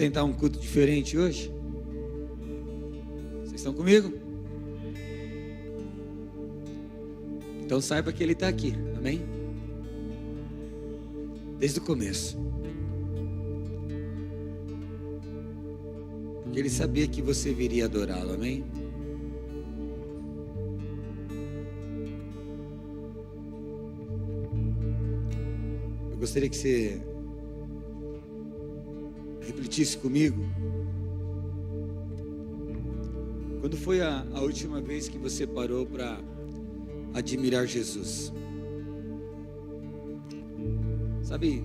Tentar um culto diferente hoje? Vocês estão comigo? Então saiba que Ele está aqui, amém? Desde o começo. Porque Ele sabia que você viria adorá-lo, amém? Eu gostaria que você refletisse comigo. Quando foi a última vez que você parou para admirar Jesus? Sabe,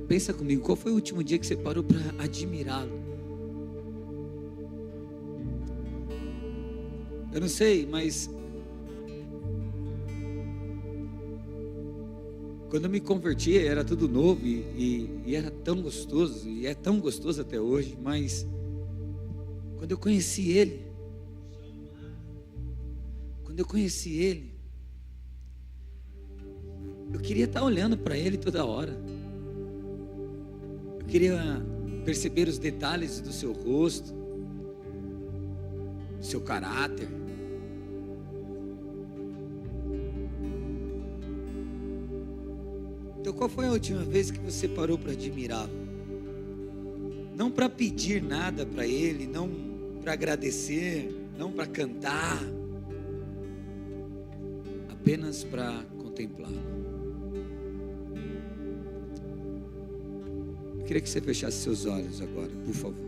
pensa comigo, qual foi o último dia que você parou para admirá-lo? Eu não sei, mas quando eu me converti era tudo novo e era tão gostoso, e é tão gostoso até hoje, mas quando eu conheci Ele, eu queria estar olhando para Ele toda hora. Eu queria perceber os detalhes do seu rosto, do seu caráter. Então, qual foi a última vez que você parou para admirá-lo? Não para pedir nada para Ele, não para agradecer, não para cantar, apenas para contemplá-lo. Eu queria que você fechasse seus olhos agora, por favor.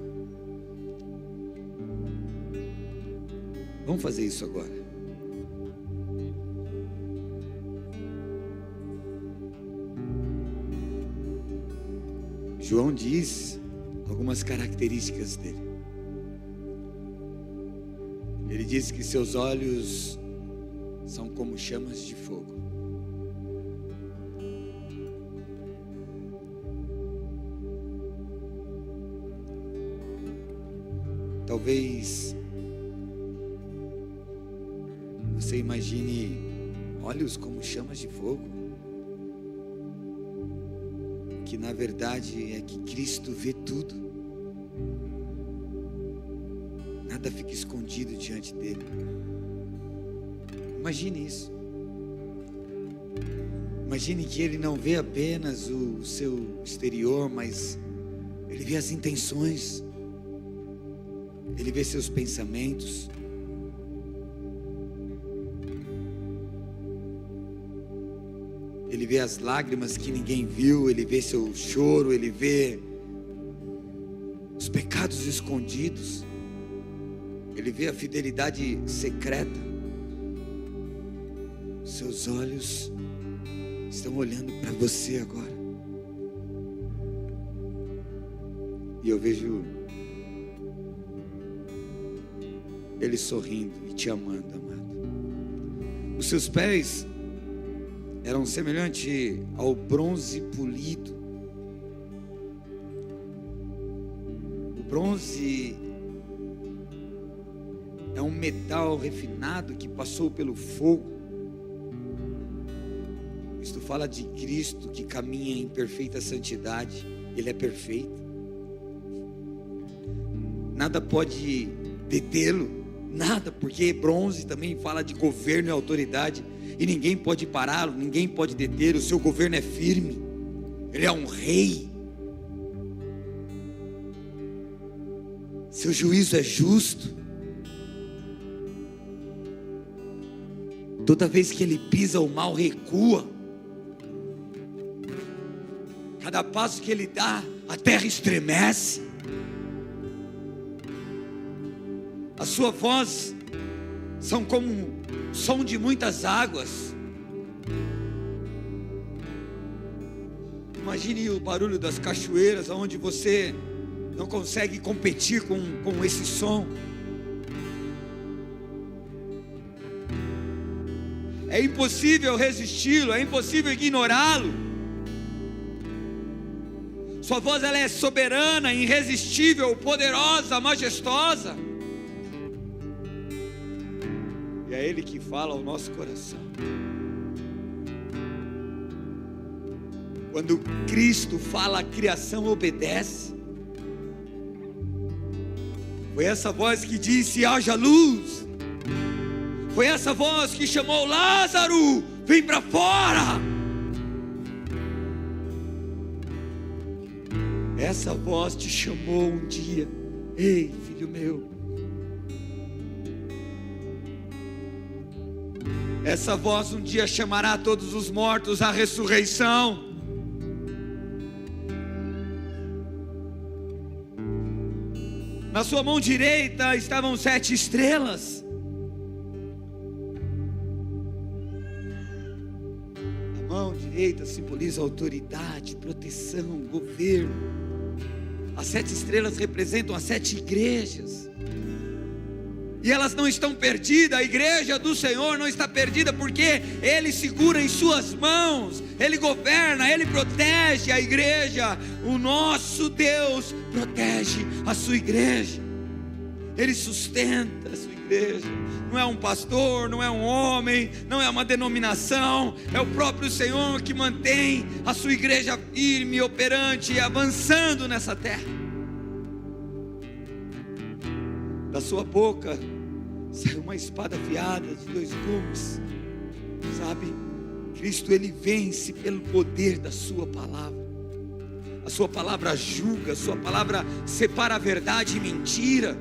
Vamos fazer isso agora. João diz algumas características dele. Ele diz que seus olhos são como chamas de fogo. Talvez você imagine olhos como chamas de fogo, que na verdade é que Cristo vê tudo. Nada fica escondido diante dele. Imagine isso. Imagine que Ele não vê apenas o seu exterior, mas Ele vê as intenções. Ele vê seus pensamentos. Ele vê as lágrimas que ninguém viu. Ele vê seu choro. Ele vê os pecados escondidos. Ele vê a fidelidade secreta. Seus olhos estão olhando para você agora. E eu vejo Ele sorrindo e te amando, amado. Os seus pés eram semelhantes ao bronze polido. O bronze é um metal refinado que passou pelo fogo. Isto fala de Cristo que caminha em perfeita santidade. Ele é perfeito. Nada pode detê-lo. Nada, porque bronze também fala de governo e autoridade. E ninguém pode pará-lo, ninguém pode deter. O seu governo é firme. Ele é um rei. Seu juízo é justo. Toda vez que Ele pisa, o mal recua. Cada passo que Ele dá, a terra estremece. A sua voz são como o som de muitas águas. Imagine o barulho das cachoeiras, onde você não consegue competir com esse som. É impossível resisti-lo, é impossível ignorá-lo. Sua voz, ela é soberana, irresistível, poderosa, majestosa. E é Ele que fala ao nosso coração. Quando Cristo fala, a criação obedece. Foi essa voz que disse: haja luz. Foi essa voz que chamou: Lázaro, vem para fora. Essa voz te chamou um dia: ei, filho meu. Essa voz um dia chamará todos os mortos à ressurreição. Na sua mão direita estavam 7 estrelas. A mão direita simboliza autoridade, proteção, governo. As 7 estrelas representam as 7 igrejas. E elas não estão perdidas. A igreja do Senhor não está perdida, porque Ele segura em suas mãos. Ele governa, Ele protege a igreja. O nosso Deus protege a sua igreja. Ele sustenta a sua igreja. Não é um pastor, não é um homem, não é uma denominação. É o próprio Senhor que mantém a sua igreja firme, operante e avançando nessa terra. Da sua boca saiu uma espada afiada de 2 gumes. Sabe, Cristo, Ele vence pelo poder da sua palavra. A sua palavra julga, a sua palavra separa a verdade e mentira.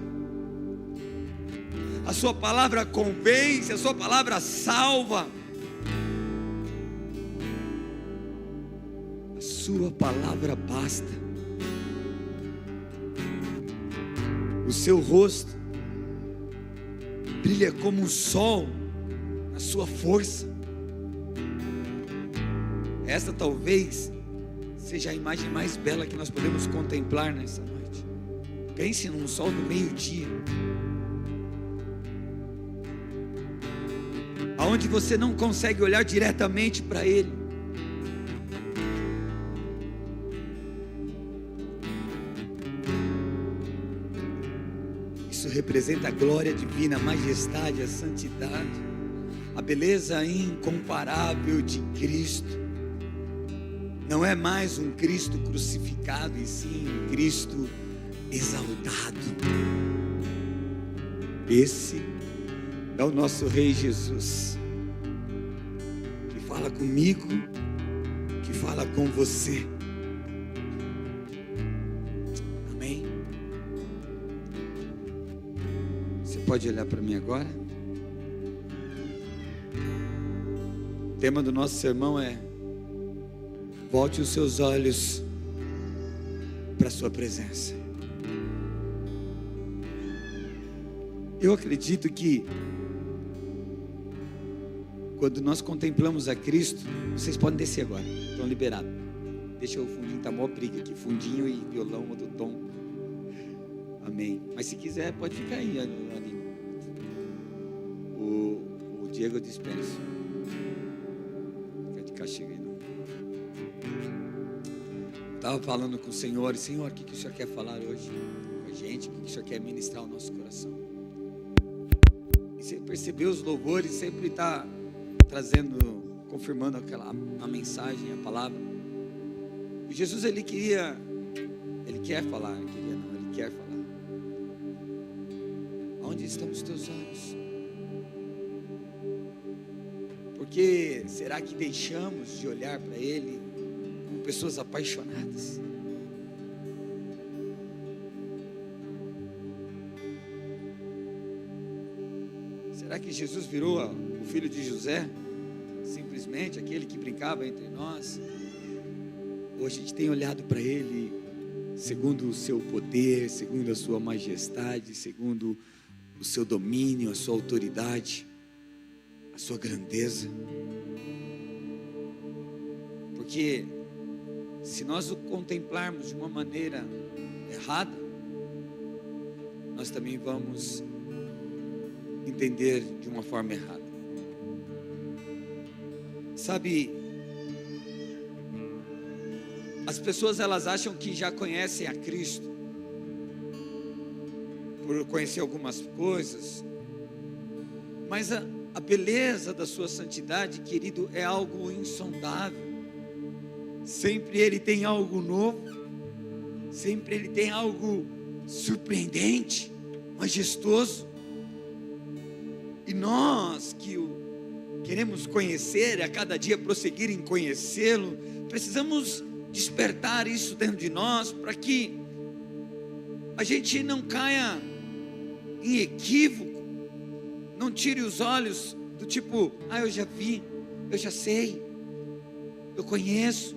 A sua palavra convence, a sua palavra salva. A sua palavra basta. O seu rosto brilha como o sol na sua força. Esta talvez seja a imagem mais bela que nós podemos contemplar nessa noite. Pense num sol do meio-dia, aonde você não consegue olhar diretamente para ele. Isso representa a glória divina, a majestade, a santidade, a beleza incomparável de Cristo. Não é mais um Cristo crucificado, e sim um Cristo exaltado. Esse é o nosso Rei Jesus, que fala comigo, que fala com você. Amém? Você pode olhar para mim agora? O tema do nosso sermão é: volte os seus olhos para a sua presença. Eu acredito que quando nós contemplamos a Cristo, vocês podem descer agora, estão liberados. Deixa o fundinho, tá mó briga aqui, fundinho e violão do tom. Amém. Mas se quiser, pode ficar aí ali. O Diego eu dispenso. Fica de castigo aí não. Estava falando com o Senhor, Senhor, o que o Senhor quer falar hoje com a gente? O que o Senhor quer ministrar ao nosso coração? E você percebeu os louvores, sempre está trazendo, confirmando a mensagem, a palavra. E Jesus, ele quer falar. Aonde estão os teus olhos? Porque será que deixamos de olhar para Ele como pessoas apaixonadas? Será que Jesus virou o filho de José, simplesmente aquele que brincava entre nós? Ou a gente tem olhado para Ele segundo o seu poder, segundo a sua majestade, segundo o seu domínio, a sua autoridade, a sua grandeza? Porque se nós o contemplarmos de uma maneira errada, nós também vamos entender de uma forma errada. Sabe, as pessoas elas acham que já conhecem a Cristo por conhecer algumas coisas, mas a beleza da sua santidade, querido, é algo insondável. Sempre Ele tem algo novo, sempre Ele tem algo surpreendente. majestoso. E nós que o queremos conhecer, a cada dia prosseguir em conhecê-lo, precisamos despertar isso dentro de nós, para que a gente não caia em equívoco, não tire os olhos do tipo, eu já vi, eu já sei, eu conheço.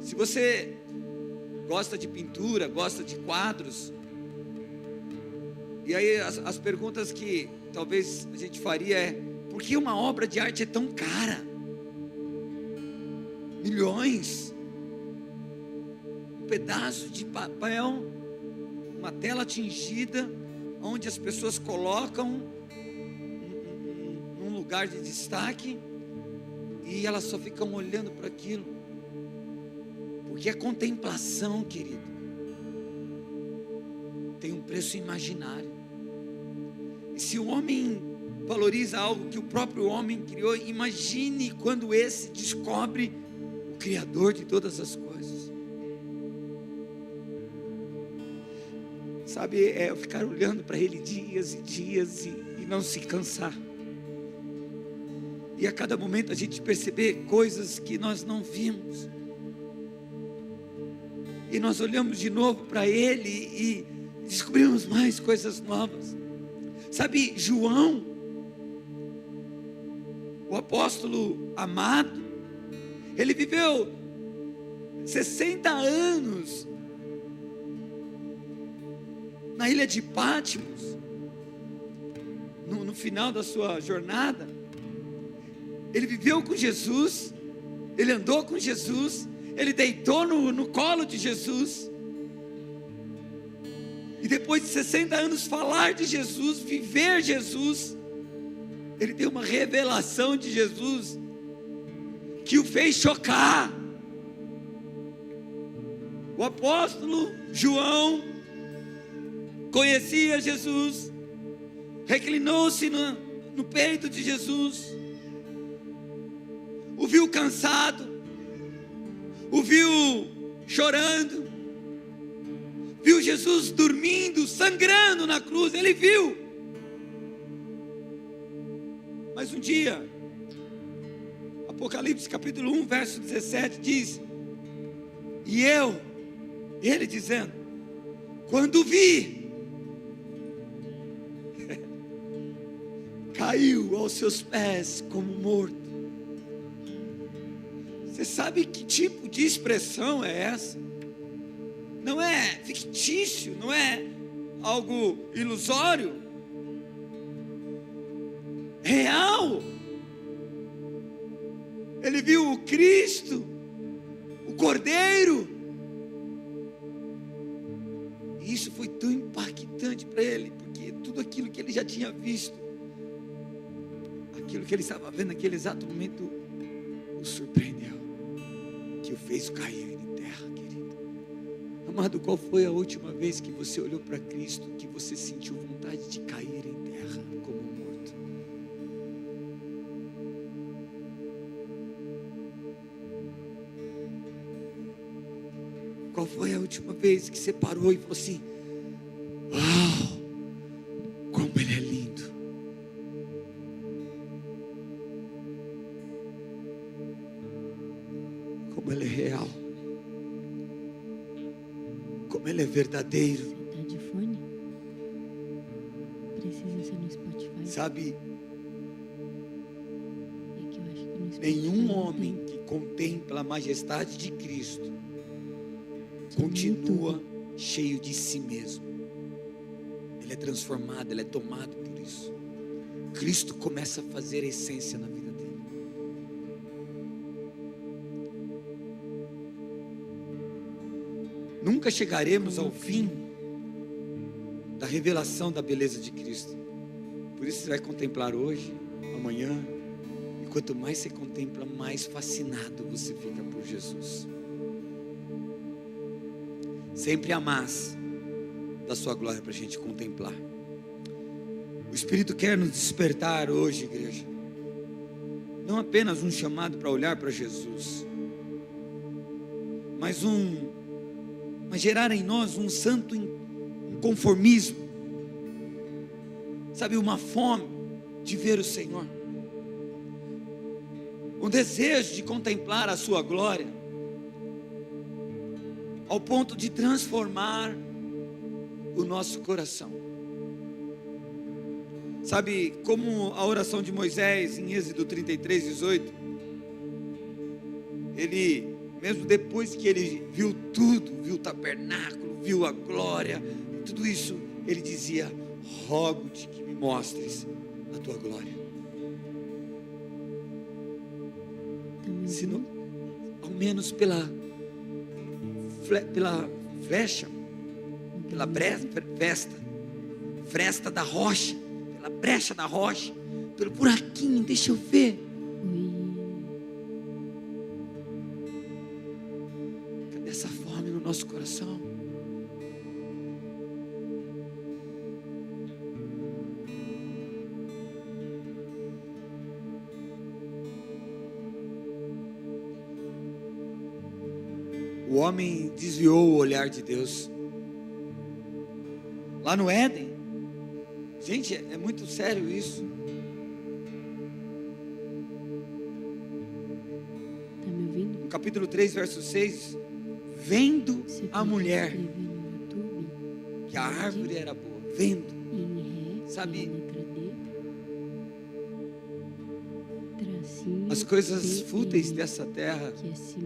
Se você gosta de pintura, gosta de quadros, e aí as perguntas que talvez a gente faria é: por que uma obra de arte é tão cara? Milhões. Um pedaço de papel, uma tela tingida, onde as pessoas colocam num lugar de destaque, e elas só ficam olhando para aquilo. Porque a contemplação, querido, tem um preço imaginário. E se o homem valoriza algo que o próprio homem criou, imagine quando esse descobre o Criador de todas as coisas. Sabe, é eu ficar olhando para ele dias e dias e não se cansar. E a cada momento a gente perceber coisas que nós não vimos. E nós olhamos de novo para ele e descobrimos mais coisas novas. Sabe, João, o apóstolo amado, ele viveu 60 anos na ilha de Patmos. No final da sua jornada, ele viveu com Jesus, ele andou com Jesus, ele deitou no colo de Jesus. E depois de 60 anos falar de Jesus, viver Jesus, ele tem uma revelação de Jesus que o fez chocar. O apóstolo João conhecia Jesus, reclinou-se no peito de Jesus, o viu cansado, o viu chorando, viu Jesus dormindo, sangrando na cruz, ele viu. Mas um dia, Apocalipse capítulo 1, verso 17 diz: e ele dizendo, quando vi, caiu aos seus pés como morto. Você sabe que tipo de expressão é essa? Não é fictício, não é algo ilusório, real. Ele viu o Cristo, o Cordeiro, e isso foi tão impactante para ele, porque tudo aquilo que ele já tinha visto, aquilo que ele estava vendo naquele exato momento, o surpreendeu, que o fez cair em terra, querido. Amado, qual foi a última vez que você olhou para Cristo, que você sentiu vontade de cair em terra como morto? Qual foi a última vez que você parou e falou assim: uau, como ele é lindo? Como ele é real, como ele é verdadeiro. Você tá de fone? Precisa ser no Spotify. Sabe, É que eu acho que no Spotify nenhum não homem tem. que contempla a majestade de Cristo Só no continua YouTube. cheio de si mesmo. Ele é transformado, ele é tomado por isso. Cristo começa a fazer a essência na vida dele. Nunca chegaremos ao fim da revelação da beleza de Cristo. Por isso você vai contemplar hoje, amanhã, e quanto mais você contempla, mais fascinado você fica por Jesus. Sempre há mais da sua glória para a gente contemplar. O Espírito quer nos despertar hoje, igreja. Não apenas um chamado para olhar para Jesus, mas gerar em nós um santo conformismo, sabe, uma fome de ver o Senhor, um desejo de contemplar a sua glória, ao ponto de transformar o nosso coração. Sabe, como a oração de Moisés em Êxodo 33:18, ele, mesmo depois que ele viu tudo, viu o tabernáculo, viu a glória, tudo isso, ele dizia: rogo-te que me mostres a tua glória. Se não, ao menos pela flecha, pela fresta da rocha, pela brecha da rocha, pelo buraquinho, deixa eu ver. Cadê essa fome no nosso coração? O homem desviou o olhar de Deus. Lá no Éden, gente, é muito sério isso. Tá me ouvindo? No capítulo 3, verso 6, vendo a mulher que a árvore era boa, vendo, sabe, as coisas fúteis dessa terra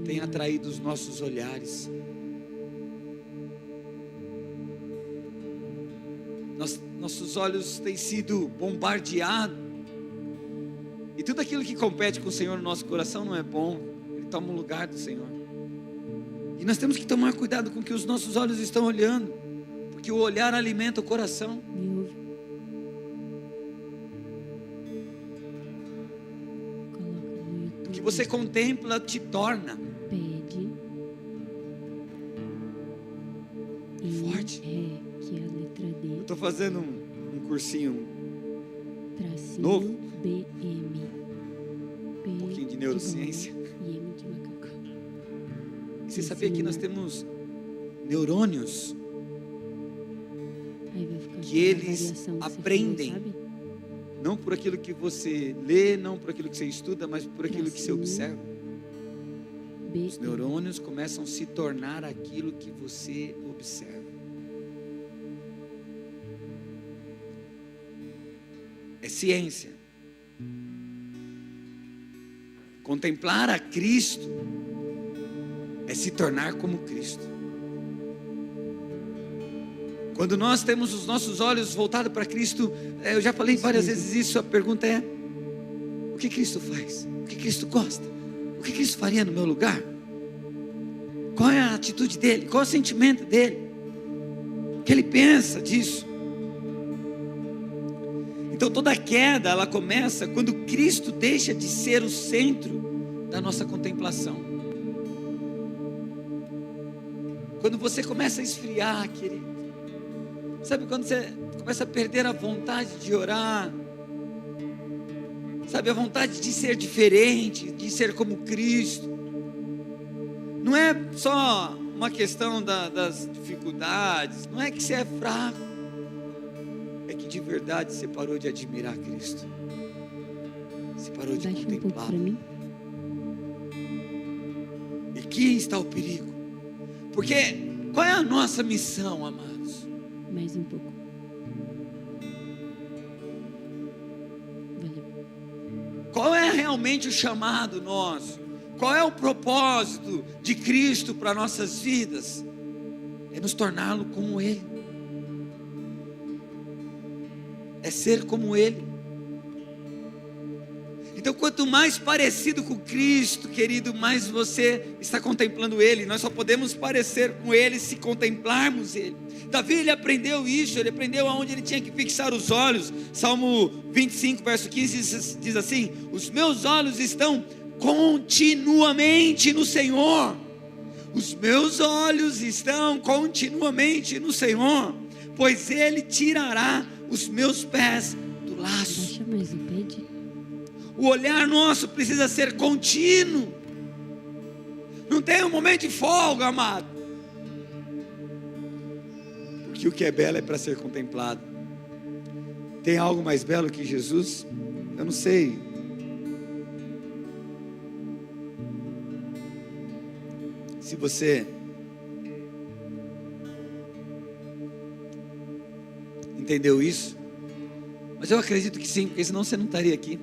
têm atraído os nossos olhares. Nossos olhos têm sido bombardeados, e tudo aquilo que compete com o Senhor no nosso coração não é bom. Ele toma o lugar do Senhor, e nós temos que tomar cuidado com o que os nossos olhos estão olhando, porque o olhar alimenta o coração. O que você contempla te torna forte. Eu estou fazendo um cursinho novo, um pouquinho de neurociência. E você sabia que nós temos neurônios que eles aprendem, não por aquilo que você lê, não por aquilo que você estuda, mas por aquilo que você observa. Os neurônios começam a se tornar aquilo que você observa. É ciência. Contemplar a Cristo é se tornar como Cristo. Quando nós temos os nossos olhos voltados para Cristo, eu já falei várias vezes isso, a pergunta é: o que Cristo faz? O que Cristo gosta? O que Cristo faria no meu lugar? Qual é a atitude dele? Qual é o sentimento dele? O que ele pensa disso? Então toda queda, ela começa quando Cristo deixa de ser o centro da nossa contemplação. Quando você começa a esfriar, querido, sabe, quando você começa a perder a vontade de orar, sabe, a vontade de ser diferente, de ser como Cristo. Não é só uma questão das dificuldades, não é que você é fraco, é que de verdade você parou de admirar Cristo, você parou de contemplá-lo. E aqui está o perigo, porque qual é a nossa missão, amados? Mais um pouco. Valeu. Qual é realmente o chamado nosso? Qual é o propósito de Cristo para nossas vidas? É nos torná-lo como Ele, é ser como Ele. Então, quanto mais parecido com Cristo, querido, mais você está contemplando Ele. Nós só podemos parecer com Ele se contemplarmos Ele. Davi, ele aprendeu isso, ele aprendeu aonde ele tinha que fixar os olhos. Salmo 25, verso 15 diz assim: os meus olhos estão continuamente no Senhor. Os meus olhos estão continuamente no Senhor, pois Ele tirará os meus pés do laço. Baixa mais o pé. O olhar nosso precisa ser contínuo. Não tem um momento de folga, amado. que o que é belo é para ser contemplado. Tem algo mais belo que Jesus? Eu não sei. Se você entendeu isso, mas eu acredito que sim, porque senão você não estaria aqui.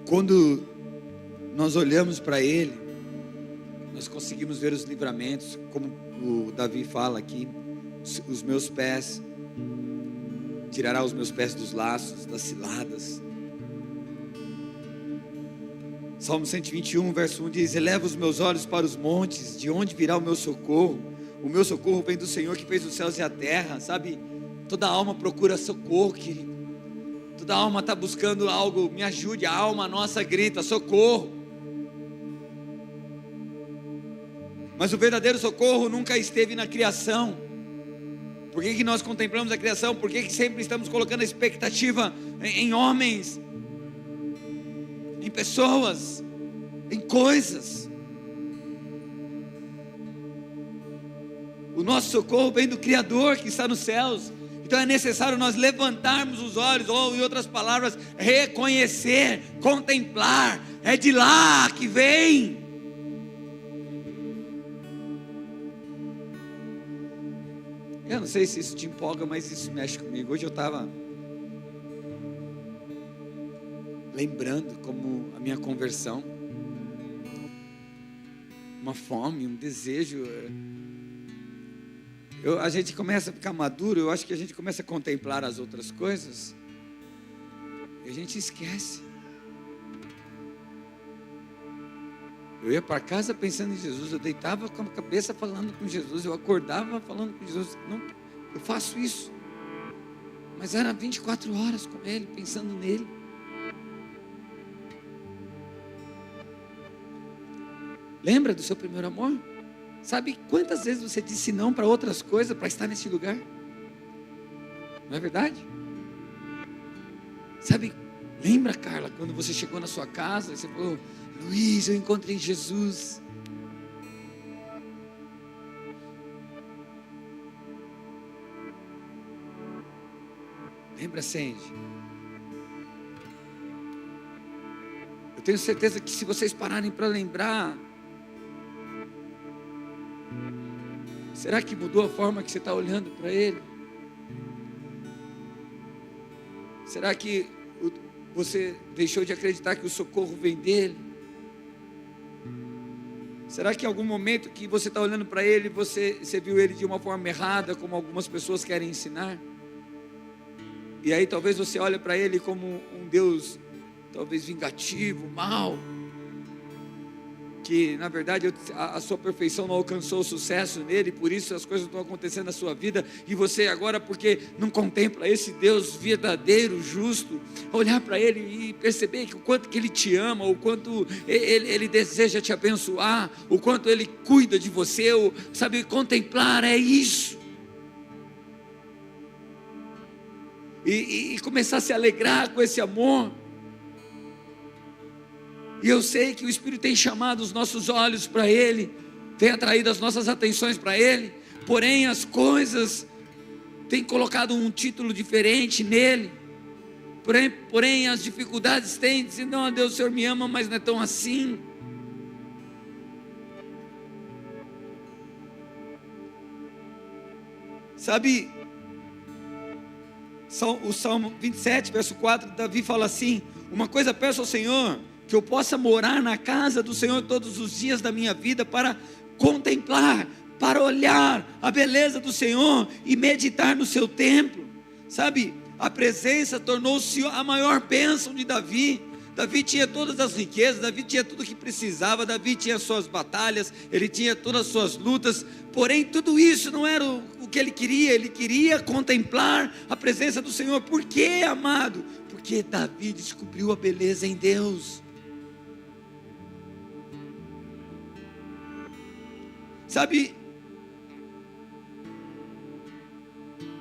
Quando nós olhamos para Ele, nós conseguimos ver os livramentos, como o Davi fala aqui, os meus pés, tirará os meus pés dos laços, das ciladas. Salmo 121, verso 1 diz: eleva os meus olhos para os montes, de onde virá o meu socorro? O meu socorro vem do Senhor que fez os céus e a terra. Sabe, toda alma procura socorro, querido. Toda alma está buscando algo, me ajude. A alma nossa grita, socorro. Mas o verdadeiro socorro nunca esteve na criação. Por que nós contemplamos a criação? Por que sempre estamos colocando a expectativa em homens, em pessoas, em coisas? O nosso socorro vem do Criador que está nos céus. Então é necessário nós levantarmos os olhos, ou em outras palavras, reconhecer, contemplar. É de lá que vem. Eu não sei se isso te empolga, mas isso mexe comigo. Hoje eu estava lembrando como a minha conversão, uma fome, um desejo. A gente começa a ficar maduro, eu acho que a gente começa a contemplar as outras coisas e a gente esquece. Eu ia para casa pensando em Jesus, eu deitava com a cabeça falando com Jesus, eu acordava falando com Jesus. Não, eu faço isso, mas era 24 horas com Ele, pensando nele. Lembra do seu primeiro amor? Sabe quantas vezes você disse não para outras coisas para estar nesse lugar? Não é verdade? Sabe, lembra, Carla, quando você chegou na sua casa e você falou: Luiz, eu encontrei Jesus. Lembra, Sandy? Eu tenho certeza que se vocês pararem para lembrar, será que mudou a forma que você está olhando para Ele? Será que você deixou de acreditar que o socorro vem dEle? Será que em algum momento que você está olhando para Ele, você viu Ele de uma forma errada, como algumas pessoas querem ensinar? E aí talvez você olhe para Ele como um Deus, talvez vingativo, mau, que na verdade a sua perfeição não alcançou o sucesso nele, por isso as coisas estão acontecendo na sua vida, e você agora, porque não contempla esse Deus verdadeiro, justo, olhar para Ele e perceber que o quanto que Ele te ama, o quanto Ele deseja te abençoar, o quanto Ele cuida de você, sabe, contemplar é isso, e começar a se alegrar com esse amor. E eu sei que o Espírito tem chamado os nossos olhos para Ele, tem atraído as nossas atenções para Ele, porém as coisas têm colocado um título diferente nele, porém as dificuldades têm dizendo: não, Deus, o Senhor me ama, mas não é tão assim. Sabe, o Salmo 27, verso 4, Davi fala assim: uma coisa peço ao Senhor, que eu possa morar na casa do Senhor todos os dias da minha vida, para contemplar, para olhar a beleza do Senhor e meditar no seu templo. Sabe, a presença tornou-se a maior bênção de Davi. Davi tinha todas as riquezas, Davi tinha tudo o que precisava, Davi tinha suas batalhas, ele tinha todas as suas lutas, porém tudo isso não era o que ele queria contemplar a presença do Senhor. Por quê, amado? Porque Davi descobriu a beleza em Deus. Sabe,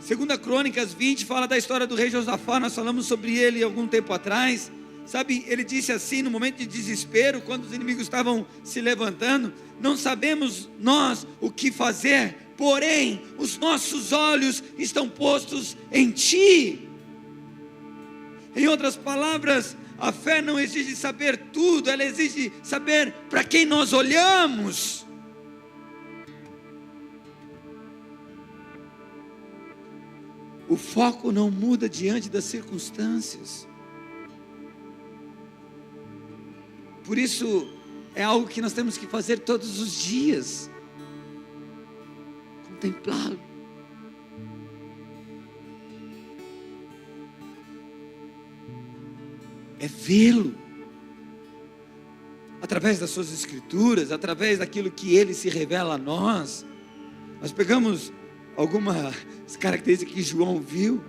2 Crônicas 20 fala da história do rei Josafá. Nós falamos sobre ele algum tempo atrás. Sabe, ele disse assim, no momento de desespero, quando os inimigos estavam se levantando: não sabemos nós o que fazer, porém os nossos olhos estão postos em ti. Em outras palavras, a fé não exige saber tudo, ela exige saber para quem nós olhamos. O foco não muda diante das circunstâncias. Por isso, é algo que nós temos que fazer todos os dias. Contemplá-lo. É vê-lo. Através das suas escrituras, através daquilo que ele se revela a nós. Nós pegamos algumas características que João viu.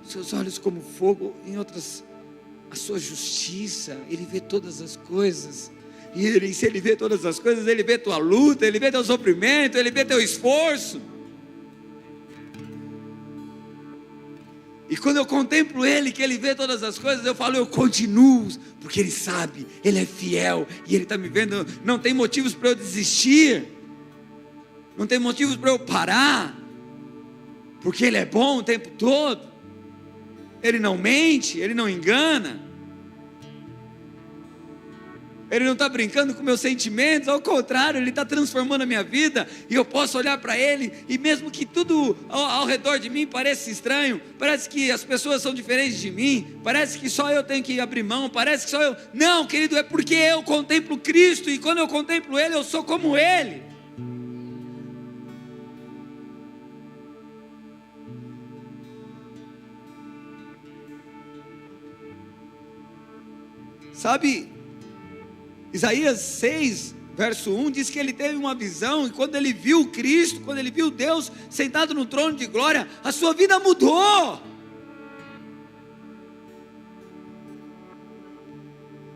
Seus olhos como fogo, em outras, a sua justiça. Ele vê todas as coisas. E se ele vê todas as coisas, ele vê tua luta, ele vê teu sofrimento, ele vê teu esforço. E quando eu contemplo ele, que ele vê todas as coisas, eu falo, eu continuo, porque ele sabe, ele é fiel, e ele está me vendo. Não tem motivos para eu desistir, não tem motivos para eu parar, porque ele é bom o tempo todo, ele não mente, ele não engana, ele não está brincando com meus sentimentos, ao contrário, ele está transformando a minha vida, e eu posso olhar para ele, e mesmo que tudo ao redor de mim pareça estranho, parece que as pessoas são diferentes de mim, parece que só eu tenho que abrir mão, parece que só eu, não querido, é porque eu contemplo Cristo, e quando eu contemplo ele, eu sou como ele. Sabe, Isaías 6, verso 1, diz que ele teve uma visão, e quando ele viu Cristo, quando ele viu Deus sentado no trono de glória, a sua vida mudou.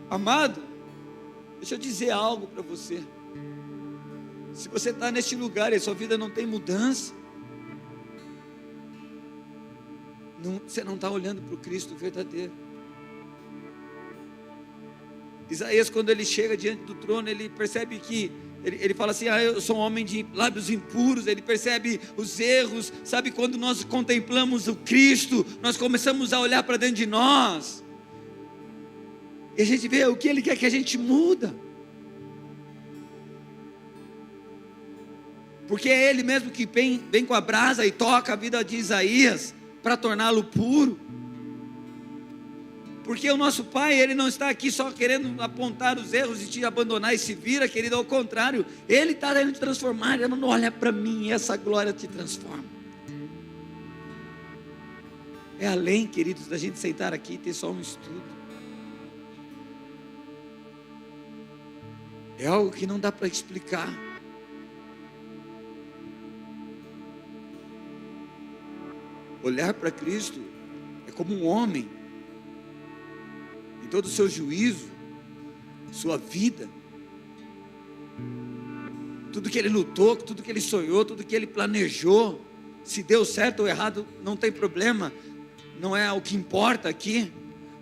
Amado, deixa eu dizer algo para você. Se você está neste lugar e a sua vida não tem mudança, você não está olhando para o Cristo verdadeiro. Isaías, quando ele chega diante do trono, ele percebe que, ele fala assim, eu sou um homem de lábios impuros, ele percebe os erros, sabe, quando nós contemplamos o Cristo, nós começamos a olhar para dentro de nós, e a gente vê o que ele quer que a gente muda, porque é ele mesmo que vem com a brasa e toca a vida de Isaías, para torná-lo puro. Porque o nosso Pai, Ele não está aqui só querendo apontar os erros e te abandonar e se vira, querido, ao contrário, Ele está querendo te transformar. Ele não olha para mim, essa glória te transforma. É além, queridos, da gente sentar aqui e ter só um estudo. É algo que não dá para explicar. Olhar para Cristo é como um homem, em todo o seu juízo, sua vida, tudo que ele lutou, tudo que ele sonhou, tudo que ele planejou, se deu certo ou errado, não tem problema, não é o que importa aqui,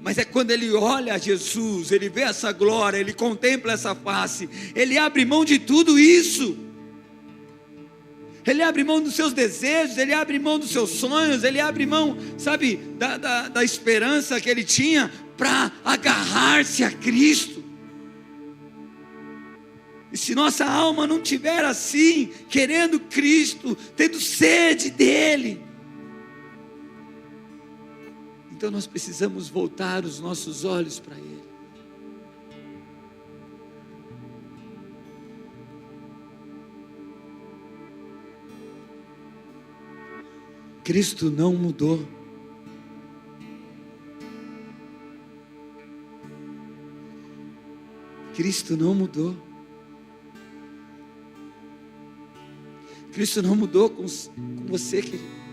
mas é quando ele olha a Jesus, ele vê essa glória, ele contempla essa face, ele abre mão de tudo isso, ele abre mão dos seus desejos, ele abre mão dos seus sonhos, ele abre mão, sabe, da esperança que ele tinha, para agarrar-se a Cristo. E se nossa alma não estiver assim, querendo Cristo, tendo sede dEle, então nós precisamos voltar os nossos olhos para Ele. Cristo não mudou. Cristo não mudou. Cristo não mudou com você, querido.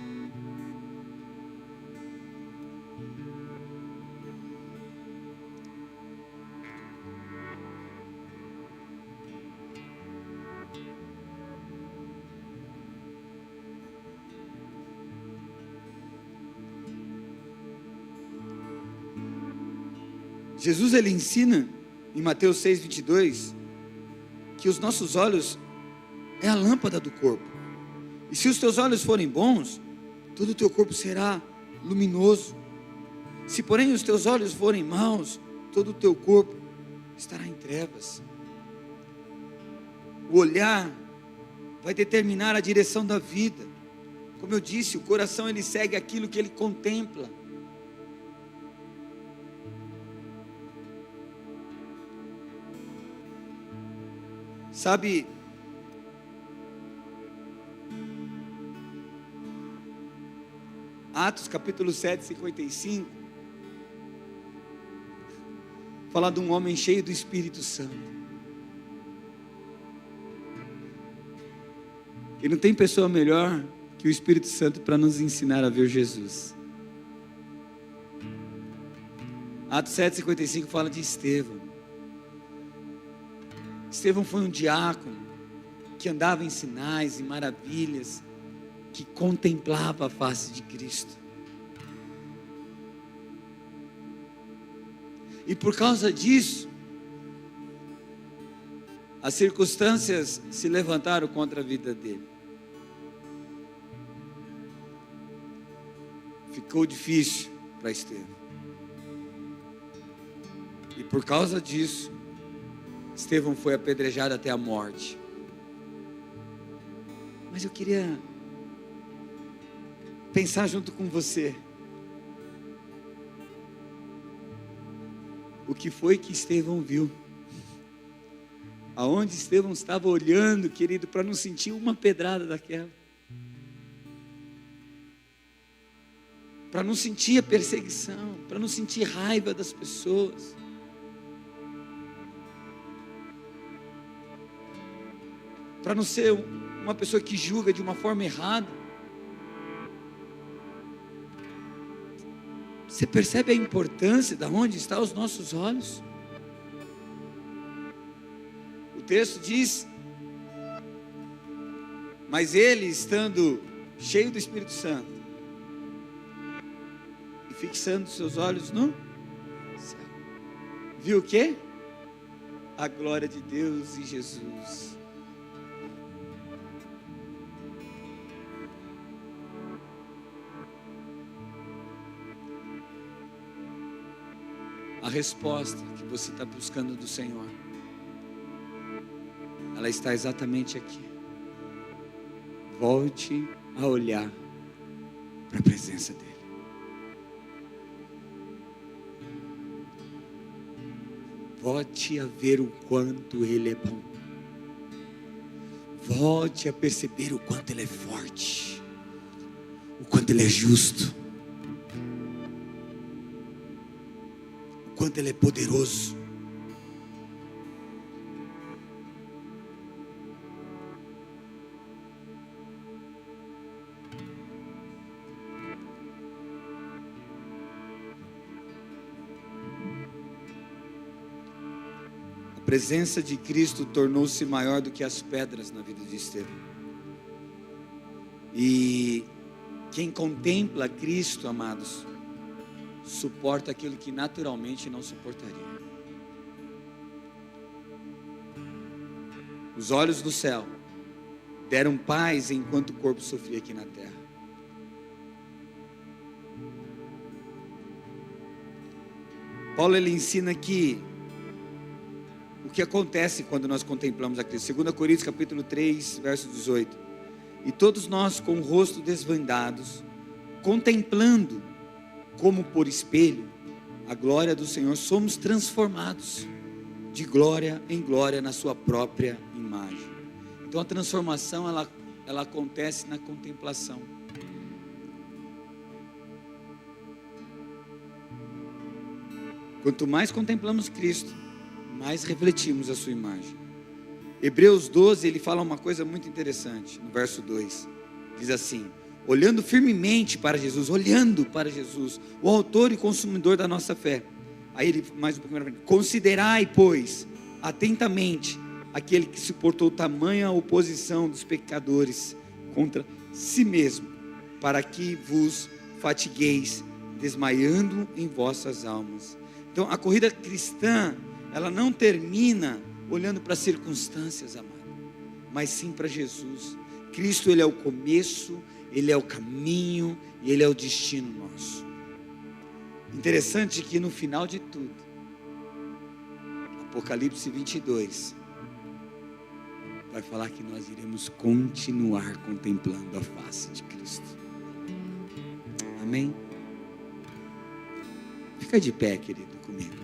Jesus ele ensina em Mateus 6:22 que os nossos olhos é a lâmpada do corpo. E se os teus olhos forem bons, todo o teu corpo será luminoso. Se porém os teus olhos forem maus, todo o teu corpo estará em trevas. O olhar vai determinar a direção da vida. Como eu disse, o coração ele segue aquilo que ele contempla. Sabe, Atos capítulo 7, 55, fala de um homem cheio do Espírito Santo. E não tem pessoa melhor que o Espírito Santo para nos ensinar a ver Jesus. Atos 7, 55 fala de Estevão. Estevão foi um diácono que andava em sinais e maravilhas, que contemplava a face de Cristo. E por causa disso, as circunstâncias se levantaram contra a vida dele. Ficou difícil para Estevão. E por causa disso, Estevão foi apedrejado até a morte. Mas eu queria pensar junto com você. O que foi que Estevão viu? Aonde Estevão estava olhando, querido, para não sentir uma pedrada daquela? Para não sentir a perseguição, para não sentir raiva das pessoas. Para não ser uma pessoa que julga de uma forma errada. Você percebe a importância de onde estão os nossos olhos? O texto diz: mas ele, estando cheio do Espírito Santo e fixando seus olhos no céu, viu o quê? A glória de Deus e Jesus. A resposta que você está buscando do Senhor, ela está exatamente aqui. Volte a olhar para a presença dEle. Volte a ver o quanto Ele é bom. Volte a perceber o quanto Ele é forte, o quanto Ele é justo, quanto Ele é poderoso. A presença de Cristo tornou-se maior do que as pedras na vida de Estevão. E quem contempla Cristo, amados, suporta aquilo que naturalmente não suportaria. Os olhos do céu deram paz enquanto o corpo sofria aqui na terra. Paulo ele ensina que o que acontece quando nós contemplamos a Cristo. 2 Coríntios capítulo 3, verso 18. E todos nós com o rosto desvendados, contemplando como por espelho a glória do Senhor, somos transformados de glória em glória na sua própria imagem. Então a transformação ela acontece na contemplação. Quanto mais contemplamos Cristo, mais refletimos a sua imagem. Hebreus 12, ele fala uma coisa muito interessante, no verso 2, diz assim: olhando firmemente para Jesus, o autor e consumidor da nossa fé. Aí ele, mais um pouquinho mais frente, considerai, pois, atentamente, aquele que suportou tamanha oposição dos pecadores contra si mesmo, para que vos fatigueis, desmaiando em vossas almas. Então a corrida cristã, ela não termina olhando para as circunstâncias, amado, mas sim para Jesus. Cristo, Ele é o começo, Ele é o caminho e Ele é o destino nosso. Interessante que no final de tudo, Apocalipse 22, vai falar que nós iremos continuar contemplando a face de Cristo. Amém? Fica de pé, querido, comigo.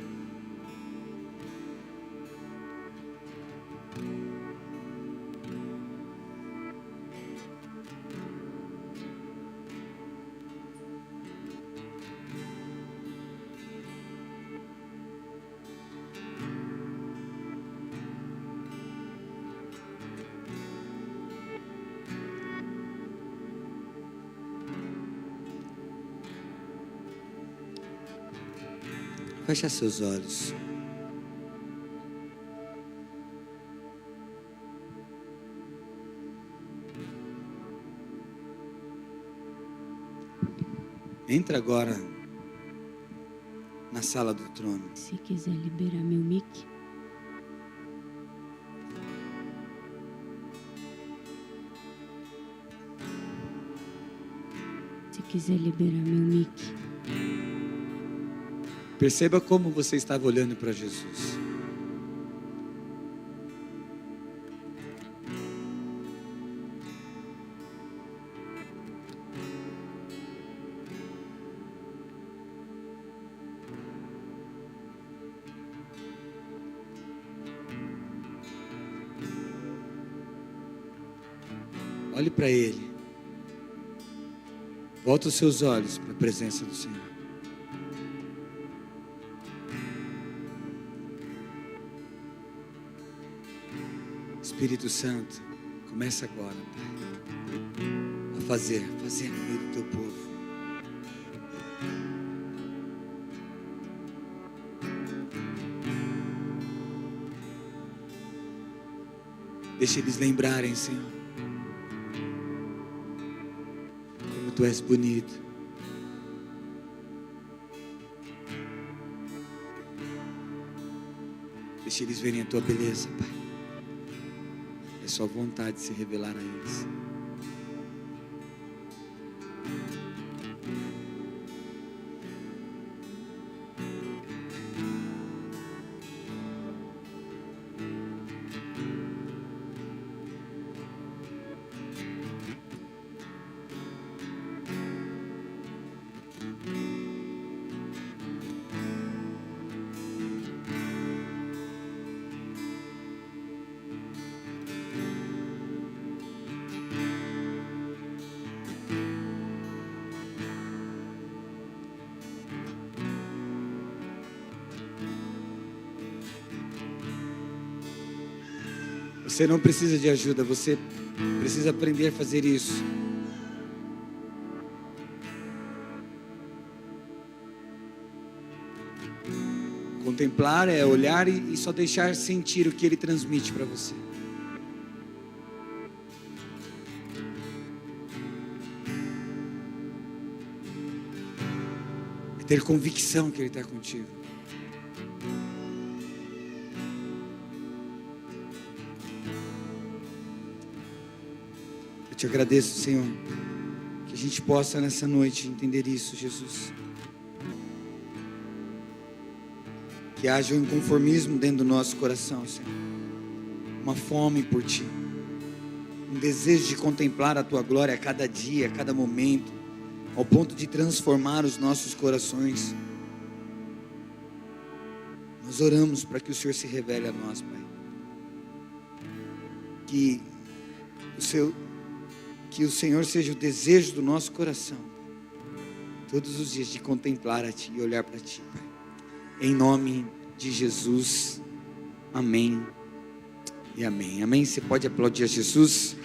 Feche seus olhos. Entra agora na sala do trono. Se quiser liberar meu mic. Se quiser liberar meu mic. Perceba como você estava olhando para Jesus. Olhe para Ele. Volta os seus olhos para a presença do Senhor. Espírito Santo, começa agora, Pai, a fazer no meio do teu povo. Deixa eles lembrarem, Senhor, como Tu és bonito. Deixa eles verem a Tua beleza, Pai. É sua vontade de se revelar a eles. Você não precisa de ajuda, você precisa aprender a fazer isso. Contemplar é olhar e só deixar sentir o que Ele transmite para você. É ter convicção que Ele está contigo. Eu te agradeço, Senhor, que a gente possa nessa noite entender isso, Jesus. Que haja um inconformismo dentro do nosso coração, Senhor. Uma fome por Ti. Um desejo de contemplar a Tua glória a cada dia, a cada momento, ao ponto de transformar os nossos corações. Nós oramos para que o Senhor se revele a nós, Pai. Que o Senhor seja o desejo do nosso coração, todos os dias, de contemplar a Ti e olhar para Ti, Pai. Em nome de Jesus, amém e amém. Amém. Você pode aplaudir a Jesus?